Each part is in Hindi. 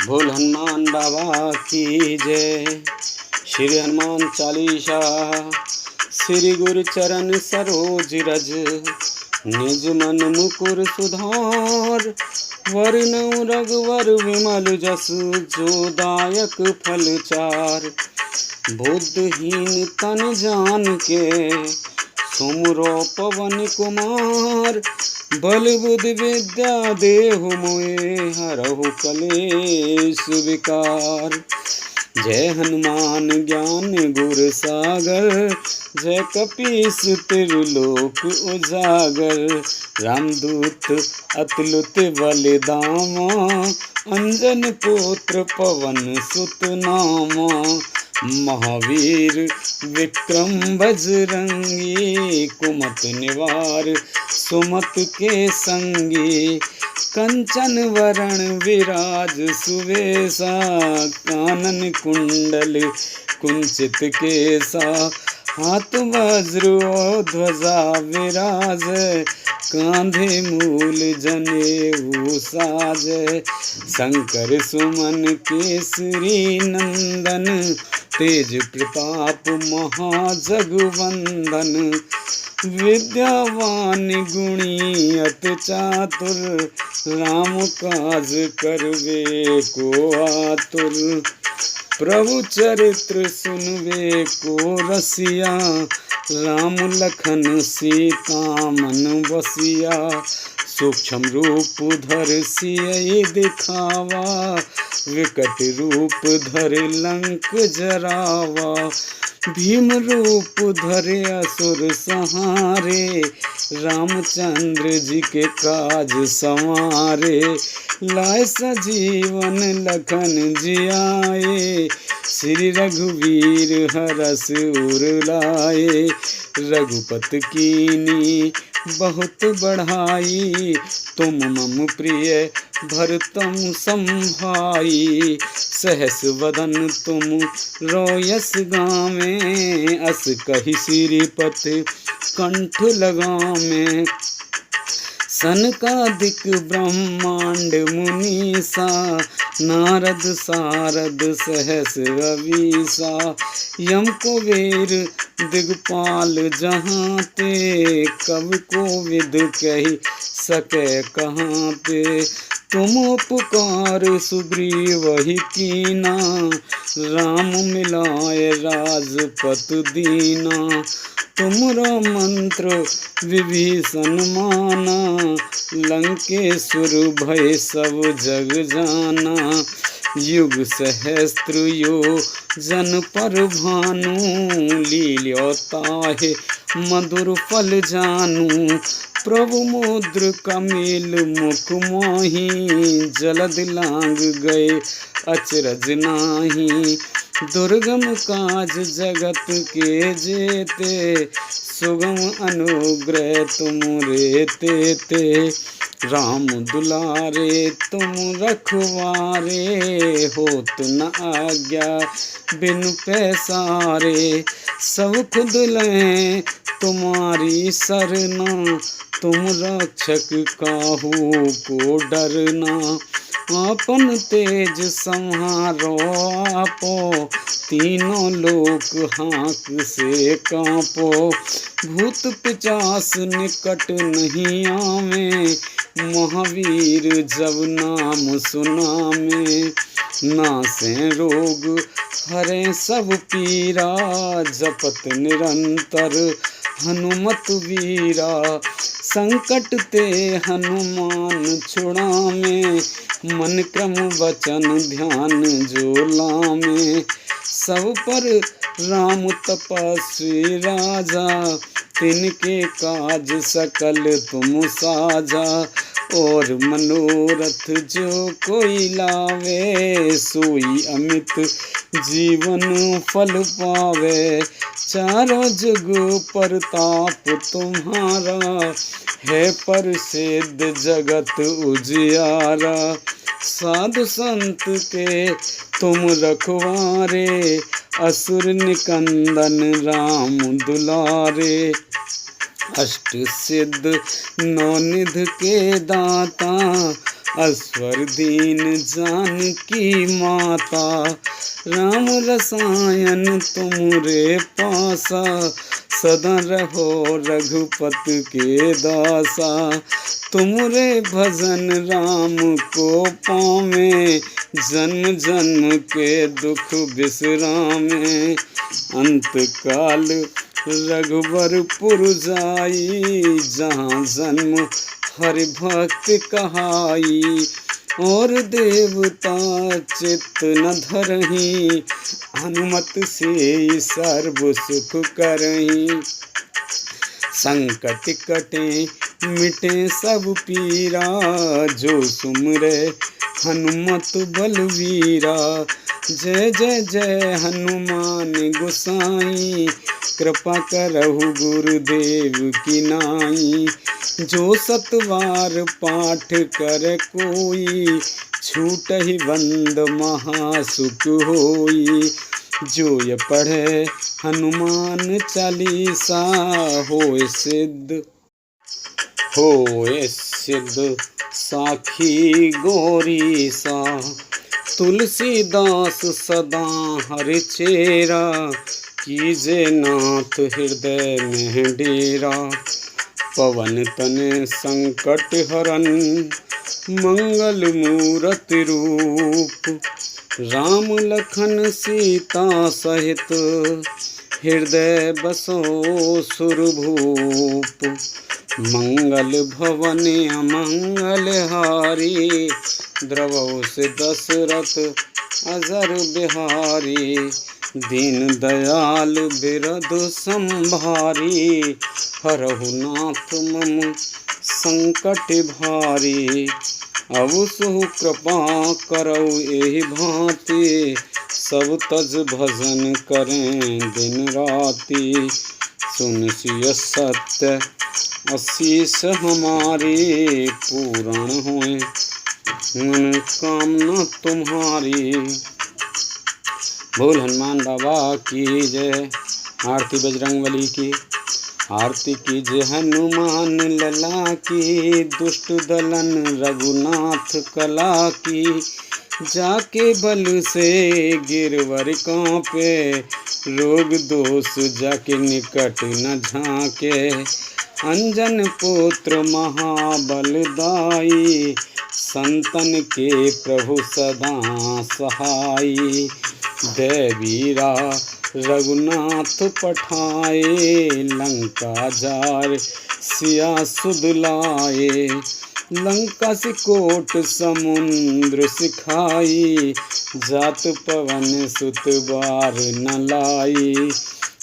बोल हनुमान बाबा की जय। श्री हनुमान चालीसा। श्री गुरु चरण सरोज रज, निज मन मुकुर सुधार। वरनउँ रघुवर विमल जस, जो दायक फल चार। बुद्धिहीन तन जानिके, सुमिरो पवन कुमार। बल बुद्धि विद्या देहु मोहे, हरहु कलेश विकार। जय हनुमान ज्ञान गुर सागर, जय कपीस त्रिलोक उजागर। रामदूत अतुलित बल धामा, अंजन पुत्र पवन सुत नामा। महावीर विक्रम बजरंगी, कुमति निवार सुमत के संगी। कंचन वरण विराज सुवेशा, कानन कुंडल कुंचित केसा। हाथ वज्र और ध्वजा विराज, कांधे मूल जनेऊ साज। शंकर सुमन केसरी नंदन, तेज प्रताप महाजगवंदन। विद्यावान गुणी अति चातुर, राम काज करवे को आतुर। प्रभु चरित्र सुनवे को रसिया, राम लखन सीता मन बसिया। सूक्ष्म रूप धर सियहि दिखावा, विकट रूप धर लंक जरावा। भीम रूप धरे असुर संहारे, रामचंद्र जी के काज संवारे। लाए सजीवन लखन जियाए, श्री रघुवीर हरष उर लाए। रघुपति कीनी बहुत बढ़ाई, तुम मम प्रिय भरतम संभाई। सहस वदन तुम रोयस गावे, अस कहि श्रीपति कंठ लगावे। सनकादिक ब्रह्मांड मुनीसा, नारद सारद सहस अवीसा। यम कुबेर दिगपाल जहाँ ते, कवि कोविद कहि सकै कहाँ ते। तुम उपकार सुग्रीव ही कीना, राम मिलाए राजपत दीना। तुमरा मंत्र विभीषण माना, लंकेश्वर भय सब जग जाना। युग सहस्त्र योजन पर भानु, लील्यो ताहि मधुर फल जानू। प्रभु मुद्र कमिल मुख मोहि, जलधि लांग गए अचरज नाही। दुर्गम काज जगत के जेते, सुगम अनुग्रह तुमरे तेते। राम दुलारे तुम रखवारे, होत न आज्ञा बिनु पैसारे। सब खुद लें तुम्हारी सरना, तुम रक्षक काहू को डरना। आपन तेज संहारो आपो, तीनों लोक हाक से कांपो। भूत पिचास निकट नहीं आवे, महावीर जब नाम सुनामे। नासे रोग हरे सब पीरा, जपत निरंतर हनुमत वीरा। संकट ते हनुमान छुड़ामे, मन क्रम वचन ध्यान जो लामे। सब पर राम तपस्वी राजा, तिनके काज सकल तुम साजा। और मनोरथ जो कोई लावे, सोई अमित जीवन फल पावे। चारों जुग परताप तुम्हारा, है प्रसिद्ध जगत उजियारा। साधु संत के तुम रखवारे, असुर निकंदन राम दुलारे। अष्ट सिद्ध नौ निध के दाता, अस्वर दीन जानकी माता। राम रसायन तुमरे पासा, सदा रहो रघुपत के दासा। तुमरे भजन राम को पावे, जन्म जन्म के दुख बिसरामे। अंत काल रघुबरपुर जाई, जहाँ जन्म हरि भक्त कहाई। और देवता चित्त न धरहीं, हनुमत से सर्व सुख करहीं। संकट कटे मिटे सब पीरा, जो सुमरे हनुमत बलवीरा। जय जय जय हनुमान गोसाई, कृपा करहु गुरुदेव की नाई। जो सतवार पाठ कर कोई, छूटहि बंद महासुख होई। जो ये पढ़े हनुमान चालीसा, होए सिद्ध साखी गौरीसा। तुलसीदास सदा हरि चेरा, कीजे नाथ हृदय में डेरा। पवन तन संकट हरन, मंगल मूरति रूप। राम लखन सीता सहित, हृदय बसो सुरभूप। मंगल भवन अमंगल हारी, द्रवौ से दशरथ अजर बिहारी। दीन दयाल बिरद संभारी, हरहु नाथ मम संकट भारी। अब सुहु कृपा करौ एहि भांति, सब तज भजन करें दिन राति। सुन सिय सत्य आशीष हमारी, पूर्ण होए मनोकामना तुम्हारी। बोल हनुमान बाबा की जय। आरती बजरंगबली की। आरती कीजिए हनुमान लला की, दुष्ट दलन रघुनाथ कला की। जाके बल से गिरवर कांपे, रोग दोष जाके निकट न झांके। अंजन पुत्र महाबलदाई, संतन के प्रभु सदा सहाई। देवीरा रघुनाथ पठाए, लंका जार सिया सुध लाए। लंका सिकोट समुद्र सिखाई, जात पवन सुत बार न लाई।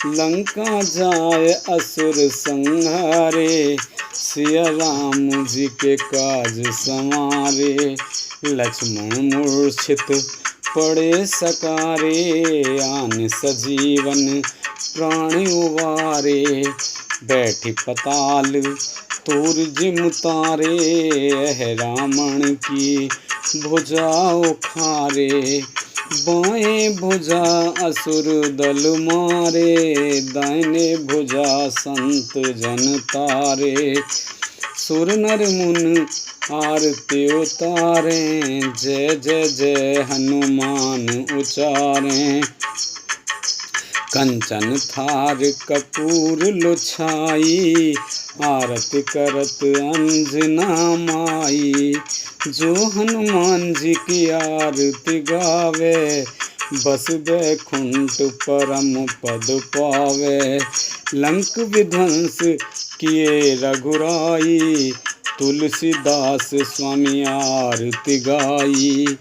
लंका जाय असुर संहारे, सिया राम जी के काज संवारे। लक्ष्मण मूर्छित पड़े सकारे, आन सजीवन प्राण उवारे। बैठी पताल तूर जिम तारे, रावण की भुजा उखारे। बाएं भुजा असुर दल मारे, दाहिने भुजा संत जन तारे। सुर नर मुन आरती उतारे, जय जय जय हनुमान उचारें। कंचन थार कपूर लुछाई, आरती करत अंजना माई। जो हनुमान जी की आरती गावे, बस बैकुंठ परम पद पावे। लंक विध्वंस किए रघुराई, तुलसीदास स्वामी आरती गाई।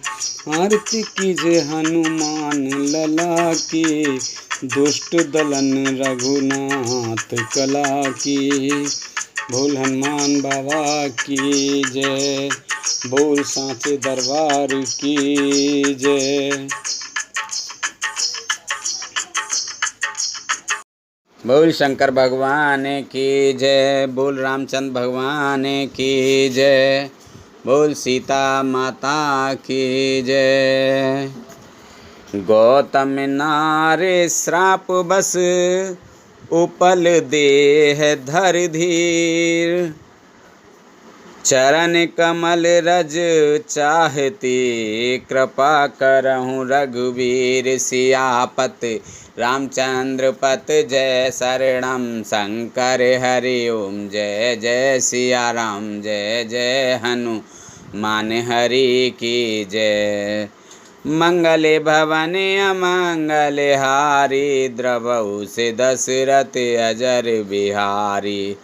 आरती कीजे हनुमान लला की, दुष्ट दलन रघुनाथ कला की। बोल हनुमान बाबा की जय। बोल सांचे दरबार की जय। बोल शंकर भगवान की जय। बोल रामचंद्र भगवान की जय। बोल सीता माता की जय। गौतम नारे श्राप बस, उपल देह धर धीर। चरण कमल रज चाहती, कृपा करहूँ रघुवीर सियापत। रामचंद्र पत जय शरणम शंकर हरि ओम। जय जय सिया राम, जय जय हनुमान हरि की जय। मंगल भवन अमंगल हारी, द्रवहु से दशरथ अजर बिहारी।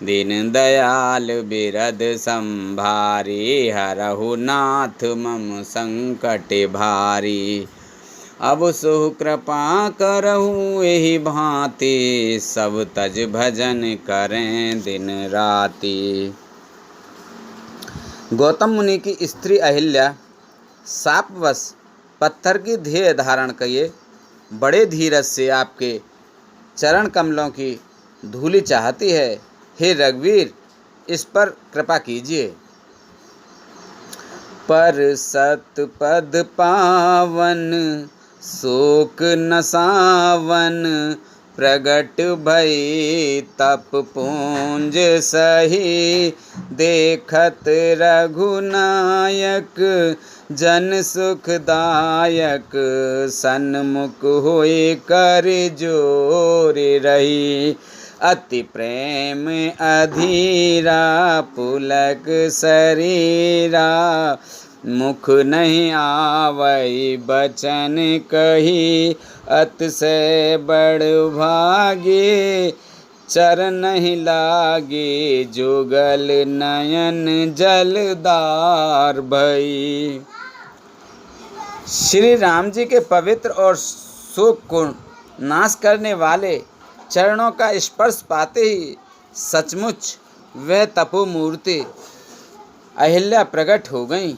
दीन दयाल बिरद संभारी, हरहु नाथ मम संकट भारी। अब सुह कृपा करहु एहि भांति, सब तज भजन करें दिन राति। गौतम मुनि की स्त्री अहिल्या शापवश पत्थर की देह धारण किए बड़े धीरज से आपके चरण कमलों की धूलि चाहती है। हे रघुवीर, इस पर कृपा कीजिए। पर सतपद पावन शोक नसावन, प्रगट भई तप पुंज सही। देखत रघुनायक जन सुखदायक, सन्मुख होय कर जोर रही। अति प्रेम अधीरा पुलक शरीरा, मुख नहीं आवै बचन कही। अतिशय बड़ भागे चरण नहीं लागे, जुगल नयन जलदार भई। श्री राम जी के पवित्र और शोक को नाश करने वाले चरणों का स्पर्श पाते ही सचमुच वह तपोमूर्ति अहिल्या प्रकट हो गईं।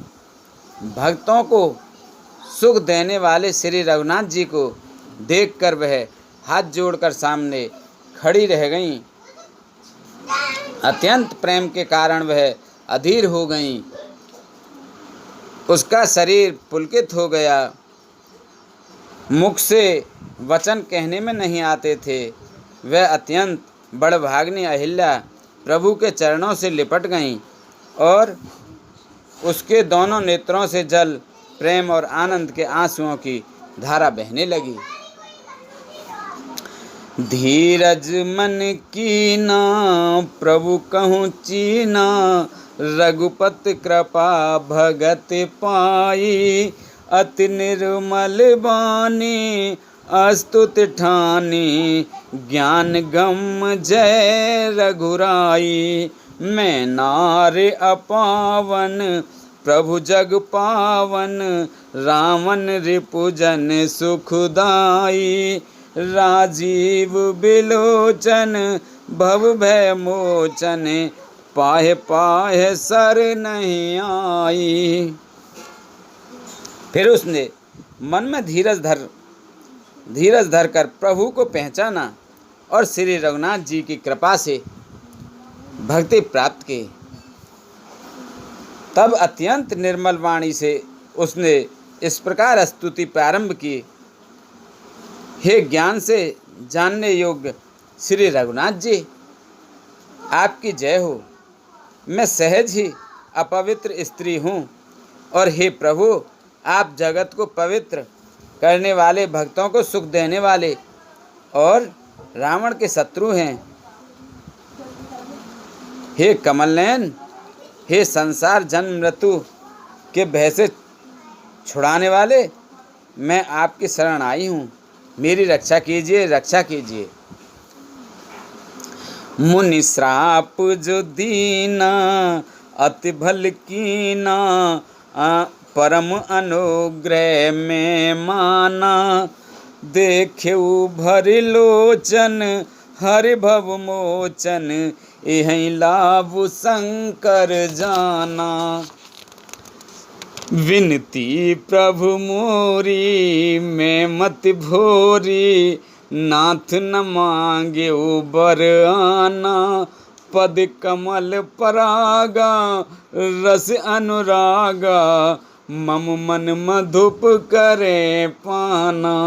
भक्तों को सुख देने वाले श्री रघुनाथ जी को देखकर वह हाथ जोड़कर सामने खड़ी रह गईं। अत्यंत प्रेम के कारण वह अधीर हो गईं। उसका शरीर पुलकित हो गया। मुख से वचन कहने में नहीं आते थे। वह अत्यंत बड़भाग्नि अहिल्या प्रभु के चरणों से लिपट गईं और उसके दोनों नेत्रों से जल प्रेम और आनंद के आंसुओं की धारा बहने लगी। धीरज मन कीना प्रभु कहूँ चीना, रघुपति कृपा भगत पाई। अति निर्मल बानी अस्तुत ठानी, ज्ञान गम जय रघुराई। मैं नार अपावन प्रभु जग पावन, रावण रिपुजन सुखदाई। राजीव बिलोचन भव भय मोचन, पाहे पाहे सर नहीं आई। फिर उसने मन में धीरज धरकर प्रभु को पहचाना और श्री रघुनाथ जी की कृपा से भक्ति प्राप्त की। तब अत्यंत निर्मल वाणी से उसने इस प्रकार स्तुति प्रारंभ की। हे ज्ञान से जानने योग्य श्री रघुनाथ जी, आपकी जय हो। मैं सहज ही अपवित्र स्त्री हूँ और हे प्रभु, आप जगत को पवित्र करने वाले, भक्तों को सुख देने वाले और रावण के शत्रु हैं। हे कमल नयन, हे संसार जन्म मृत्यु के भय से छुड़ाने वाले, मैं आपकी शरण आई हूँ। मेरी रक्षा कीजिए, रक्षा कीजिए। मुनि श्राप जो दीना अति भल कीना, परम अनुग्रह में माना। देखेऊ भरि लोचन हरि भव मोचन, यही लाभ शंकर जाना। विनती प्रभु मोरी मैं मत भोरी, नाथ न मांगे बर आना। पद कमल परागा रस अनुरागा, मम मन मधुप करे पाना।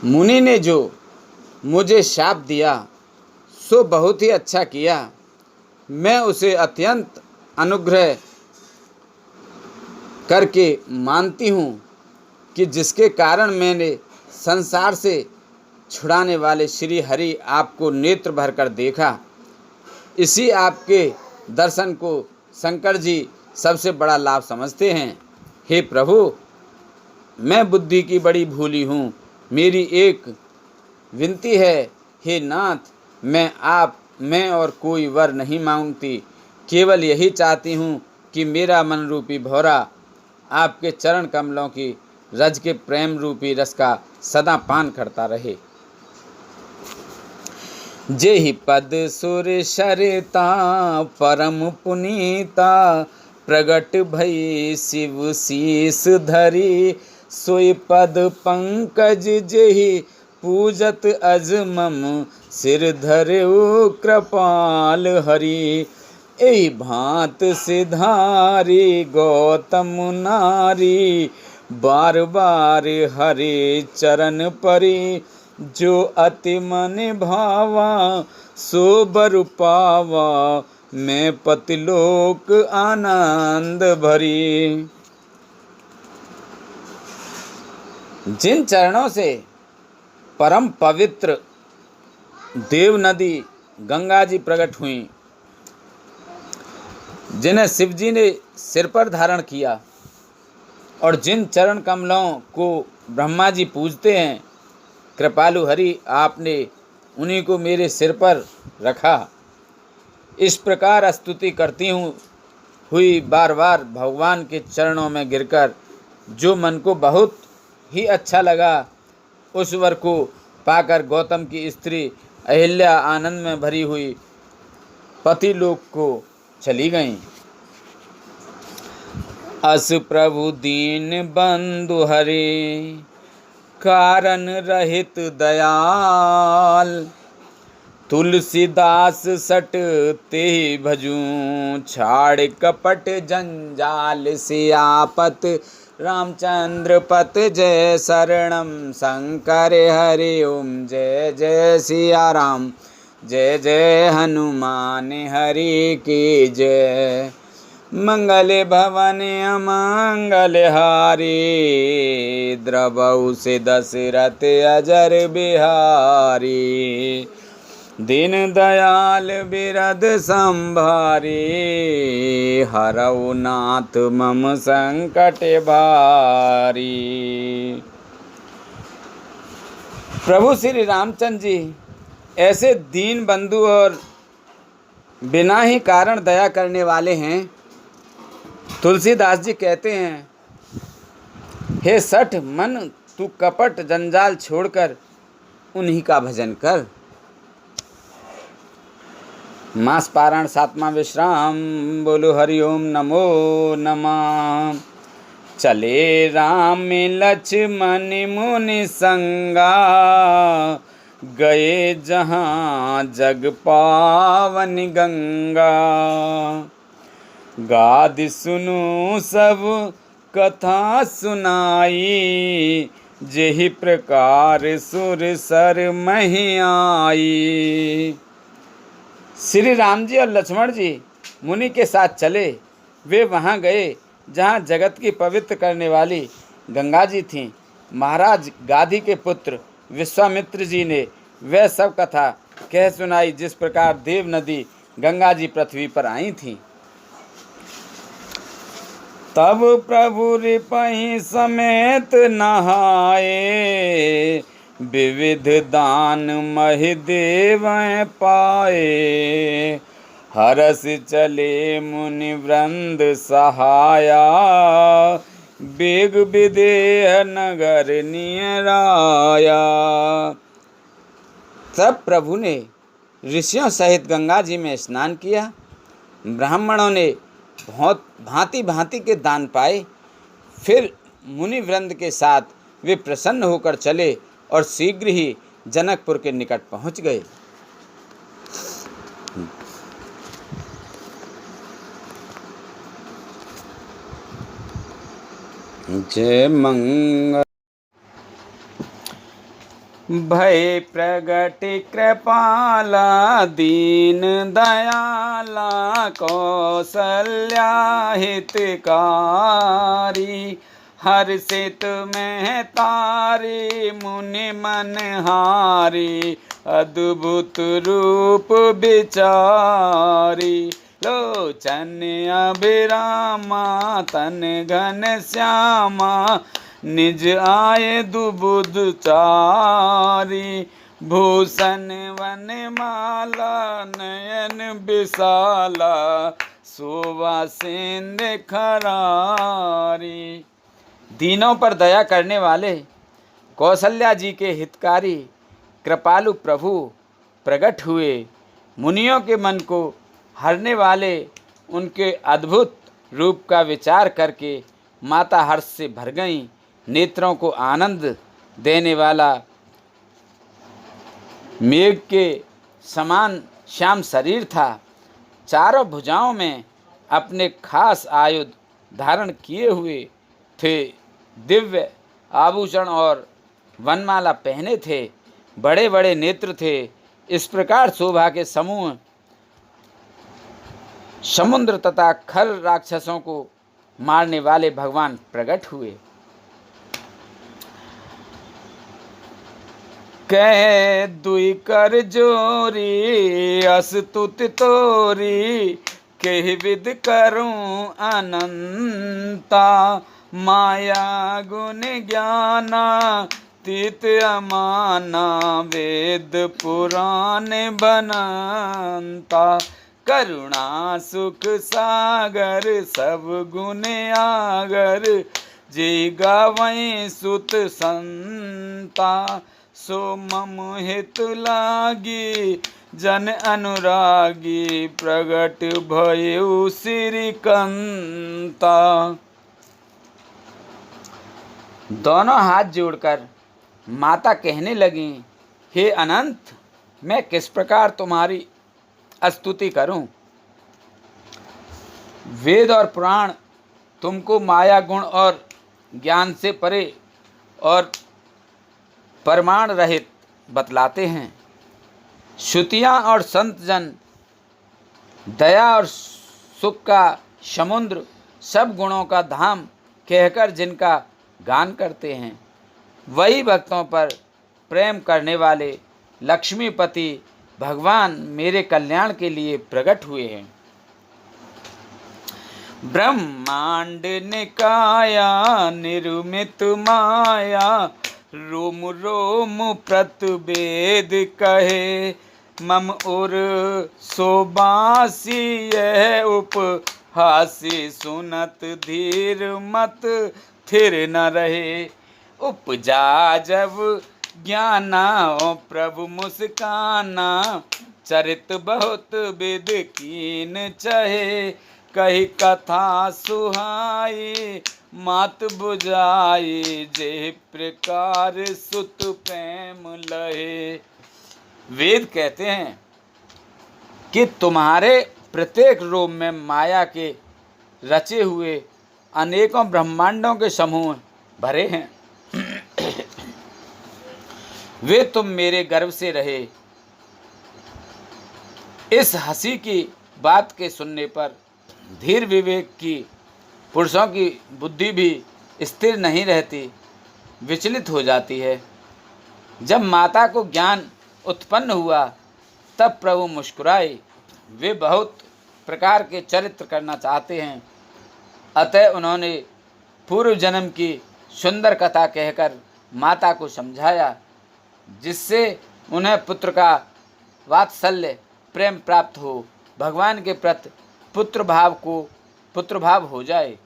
मुनि ने जो मुझे शाप दिया सो बहुत ही अच्छा किया। मैं उसे अत्यंत अनुग्रह करके मानती हूँ कि जिसके कारण मैंने संसार से छुड़ाने वाले श्री हरि आपको नेत्र भरकर देखा। इसी आपके दर्शन को शंकर जी सबसे बड़ा लाभ समझते हैं। हे प्रभु, मैं बुद्धि की बड़ी भूली हूँ। मेरी एक विनती है, हे नाथ, मैं और कोई वर नहीं मांगती, केवल यही चाहती हूँ कि मेरा मन रूपी भौरा आपके चरण कमलों की रज के प्रेम रूपी रस का सदा पान करता रहे। जेहि पद सुर सरिता परम पुनीता, प्रगट भई शिव शीस धरी, सोई पद पंकज जेहि पूजत अज मम, सिर धरऊ कृपाल हरि। एहि भांत सिधारी गौतम नारी, बार बार हरे चरण परी, जो अति मन भावा सो बर पावा, मैं पतिलोक आनंद भरी। जिन चरणों से परम पवित्र देव नदी गंगा जी प्रकट हुई, जिन्हें शिव जी ने सिर पर धारण किया, और जिन चरण कमलों को ब्रह्मा जी पूजते हैं, कृपालु हरि आपने उन्हीं को मेरे सिर पर रखा। इस प्रकार स्तुति करती हुई बार बार भगवान के चरणों में गिरकर जो मन को बहुत ही अच्छा लगा, उस वर को पाकर गौतम की स्त्री अहिल्या आनंद में भरी हुई पति लोक को चली गईं। अस प्रभु दीन बंधु हरि, कारण रहित दयाल, तुलसीदास सट ते भजूं, छाड़ कपट जंजाल सियापत, रामचंद्र पत जय शरणम शंकर हरि ओम। जय जय सिया राम, जय जय हनुमान हरि की जय। मंगल भवन अमंगल हारी, द्रवहु से दशरथ अजर बिहारी, दीन दयाल बिरद संभारी, हरऊ नाथ मम संकट भारी। प्रभु श्री रामचंद्र जी ऐसे दीन बंधु और बिना ही कारण दया करने वाले हैं। तुलसीदास जी कहते हैं, हे सठ मन तू कपट जंजाल छोड़कर उन्हीं का भजन कर। मास पारायण 7वां विश्राम। बोलो हरिओम नमो नमः। चले राम लक्ष्मण मुनि संगा, गए जहाँ जग पावन गंगा। गादि सुनु सब कथा सुनाई, जेहि प्रकार सुर सर महि आई। श्री राम जी और लक्ष्मण जी मुनि के साथ चले। वे वहाँ गए जहाँ जगत की पवित्र करने वाली गंगा जी थीं। महाराज गाधी के पुत्र विश्वामित्र जी ने वह सब कथा कह सुनाई, जिस प्रकार देव नदी गंगा जी पृथ्वी पर आई थीं। तब प्रभु रिपहि समेत नहाए, विविध दान महि देवं पाए। हरस चले मुनि वृंद सहाया, बेग विदेह नगर नियराया। तब प्रभु ने ऋषियों सहित गंगा जी में स्नान किया। ब्राह्मणों ने बहुत भांति भांति के दान पाए। फिर मुनि वृंद के साथ वे प्रसन्न होकर चले और शीघ्र ही जनकपुर के निकट पहुंच गए। जय मंगल। भय प्रगट कृपाला दीन दयाला कौसल्या हितकारी। हर्षित में तारी मुनि मनहारी अद्भुत रूप विचारी। लोचन अभिरामा तन घन श्यामा निज आए दुबुध चारी। भूषण वनमाला नयन विशाला शोभा सेंद्र खरारी। दीनों पर दया करने वाले कौशल्या जी के हितकारी कृपालु प्रभु प्रकट हुए। मुनियों के मन को हरने वाले उनके अद्भुत रूप का विचार करके माता हर्ष से भर गईं। नेत्रों को आनंद देने वाला मेघ के समान श्याम शरीर था। चारों भुजाओं में अपने खास आयुध धारण किए हुए थे। दिव्य आभूषण और वनमाला पहने थे। बड़े बड़े नेत्र थे। इस प्रकार शोभा के समूह समुद्र तथा खल राक्षसों को मारने वाले भगवान प्रकट हुए। कह दुई कर जोरी अस्तुत तोरी कह विद करूं अनंता। माया गुण ज्ञाना तीत अमाना वेद पुराण बनंता। करुणा सुख सागर सब गुण आगर जी गावै सुत संता। सो मम हित लागी जन अनुरागी प्रगट भयउ श्रीकंता। दोनों हाथ जोड़कर माता कहने लगी, हे अनंत, मैं किस प्रकार तुम्हारी स्तुति करूं। वेद और पुराण तुमको माया गुण और ज्ञान से परे और प्रमाण रहित बतलाते हैं। श्रुतियाँ और संत जन दया और सुख का समुद्र सब गुणों का धाम कहकर जिनका गान करते हैं, वही भक्तों पर प्रेम करने वाले लक्ष्मीपति भगवान मेरे कल्याण के लिए प्रकट हुए हैं। ब्रह्मांड निकाया निर्मित माया रोम रोम प्रतिवेद कहे। मम उर सोबासी यह उपहासी सुनत धीर मत थिर न रहे। उपजा जब ज्ञाना प्रभु मुस्काना चरित बहुत विद कीन चहे। कही कथा सुहाई मात बुझाई जे प्रकार सुत प्रेम लहे। वेद कहते हैं कि तुम्हारे प्रत्येक रोम में माया के रचे हुए अनेकों ब्रह्मांडों के समूह भरे हैं। वे तुम मेरे गर्भ से रहे। इस हंसी की बात के सुनने पर धीर विवेक की पुरुषों की बुद्धि भी स्थिर नहीं रहती, विचलित हो जाती है। जब माता को ज्ञान उत्पन्न हुआ तब प्रभु मुस्कुराए। वे बहुत प्रकार के चरित्र करना चाहते हैं, अतः उन्होंने पूर्व जन्म की सुंदर कथा कहकर माता को समझाया, जिससे उन्हें पुत्र का वात्सल्य प्रेम प्राप्त हो, भगवान के प्रति पुत्र भाव हो जाए।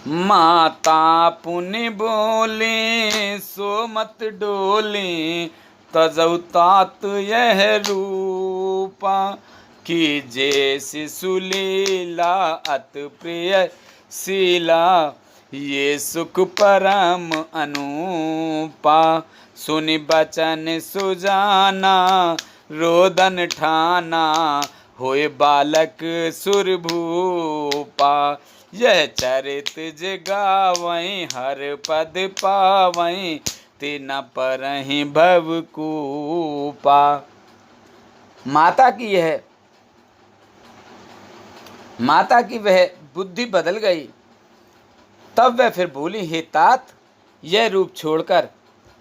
माता पुनि बोले सो मत डोले तजौ तात यह रूपा। कि जैसी सुलीला अत प्रिय शीला ये सुख परम अनुपा। सुनि बचन सुजाना रोदन ठाना होए बालक सुरभूपा। यह चरित जगावई हर पद पावई ते न परहि भवकूपा। माता की वह बुद्धि बदल गई। तब वह फिर बोली, हे तात, यह रूप छोड़कर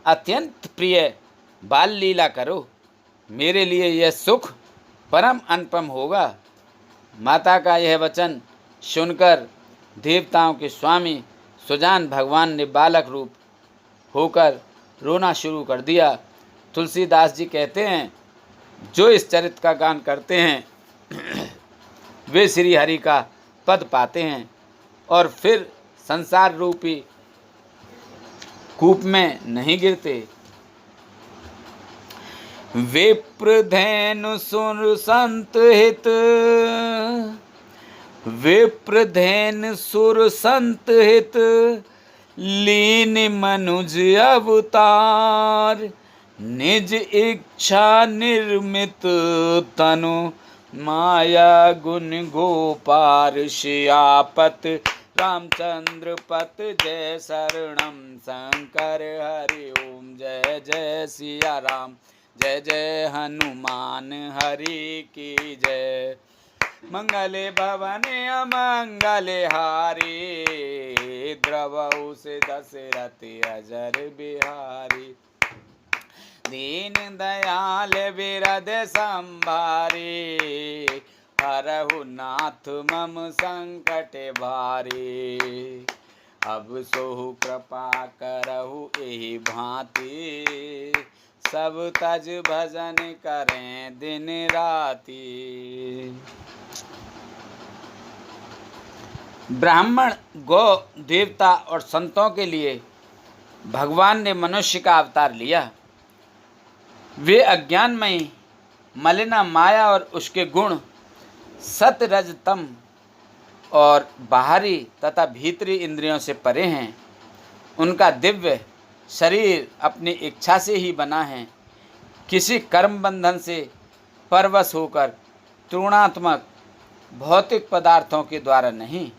अत्यंत प्रिय बाल लीला करो, मेरे लिए यह सुख परम अनुपम होगा। माता का यह वचन सुनकर देवताओं के स्वामी सुजान भगवान ने बालक रूप होकर रोना शुरू कर दिया। तुलसीदास जी कहते हैं, जो इस चरित्र का गान करते हैं वे श्री हरि का पद पाते हैं और फिर संसार रूपी कूप में नहीं गिरते। विप्रधेनु सुर संत हित, विप्रधेनु सुर संत हित, लीन मनुज अवतार, निज इच्छा निर्मित तनु, माया गुण गोपार, सियापत रामचंद्र पत, जय शरणम शंकर हरि ओम, जय जय सिया राम, जय जय हनुमान हरि की जय। मंगले भवने अमंगले हारी, द्रवहु से दशरथ अजर बिहारी, दीन दयाल बिरद संभारी, हरहु नाथ मम संकट भारी, अब सोहु कृपा करहु एहि भांति, सब तज भजन करें दिन राति। ब्राह्मण, गौ, देवता और संतों के लिए भगवान ने मनुष्य का अवतार लिया। वे अज्ञानमयी मलिना माया और उसके गुण सत रज तम और बाहरी तथा भीतरी इंद्रियों से परे हैं। उनका दिव्य शरीर अपनी इच्छा से ही बना है, किसी कर्म बंधन से परवश होकर तृणात्मक भौतिक पदार्थों के द्वारा नहीं।